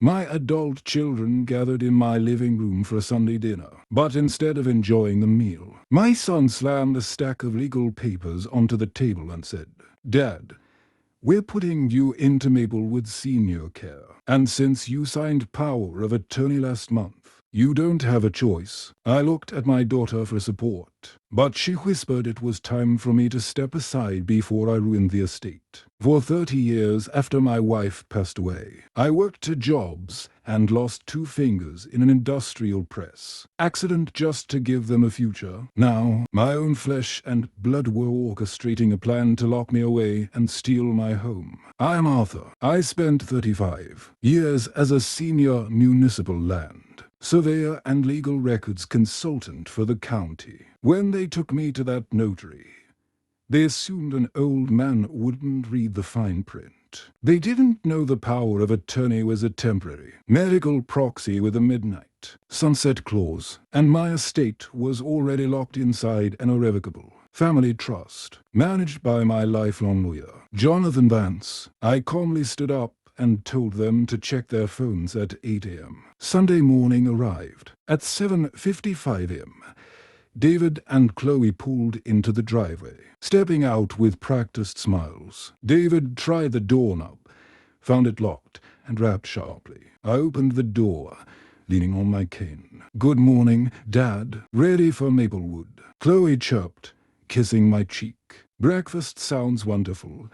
My adult children gathered in my living room for a Sunday dinner, but instead of enjoying the meal, my son slammed a stack of legal papers onto the table and said, "Dad, we're putting you into Maplewood Senior Care, and since you signed power of attorney last month, you don't have a choice." I looked at my daughter for support, but she whispered it was time for me to step aside before I ruined the estate. For 30 years after my wife passed away, I worked 2 jobs and lost 2 fingers in an industrial press. Accident just to give them a future. Now, my own flesh and blood were orchestrating a plan to lock me away and steal my home. I'm Arthur. I spent 35 years as a senior municipal land surveyor and legal records consultant for the county. When they took me to that notary, they assumed an old man wouldn't read the fine print. They didn't know the power of attorney was a temporary medical proxy with a midnight sunset clause, and my estate was already locked inside an irrevocable family trust managed by my lifelong lawyer, Jonathan Vance. I calmly stood up and told them to check their phones at 8 a.m. Sunday morning arrived. At 7:55 a.m., David and Chloe pulled into the driveway, stepping out with practiced smiles. David tried the doorknob, found it locked, and rapped sharply. I opened the door, leaning on my cane. "Good morning, Dad. Ready for Maplewood?" Chloe chirped, kissing my cheek. "Breakfast sounds wonderful,"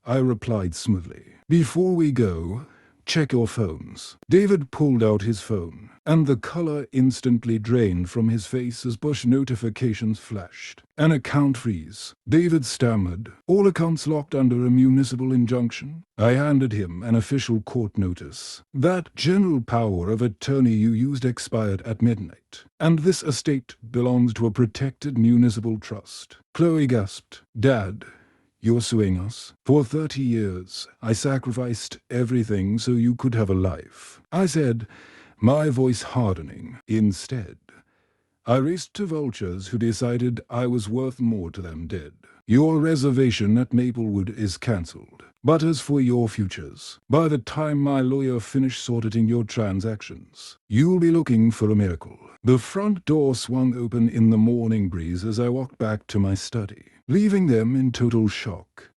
I replied smoothly. "Before we go, check your phones." David pulled out his phone, and the color instantly drained from his face as push notifications flashed. "An account freeze," David stammered. "All accounts locked under a municipal injunction." I handed him an official court notice. "That general power of attorney you used expired at midnight, and this estate belongs to a protected municipal trust." Chloe gasped, "Dad, you're suing us? For 30 years, I sacrificed everything so you could have a life," I said, my voice hardening. "Instead, I raced to vultures who decided I was worth more to them dead. Your reservation at Maplewood is cancelled. But as for your futures, by the time my lawyer finished sorting your transactions, you'll be looking for a miracle." The front door swung open in the morning breeze as I walked back to my study, leaving them in total shock.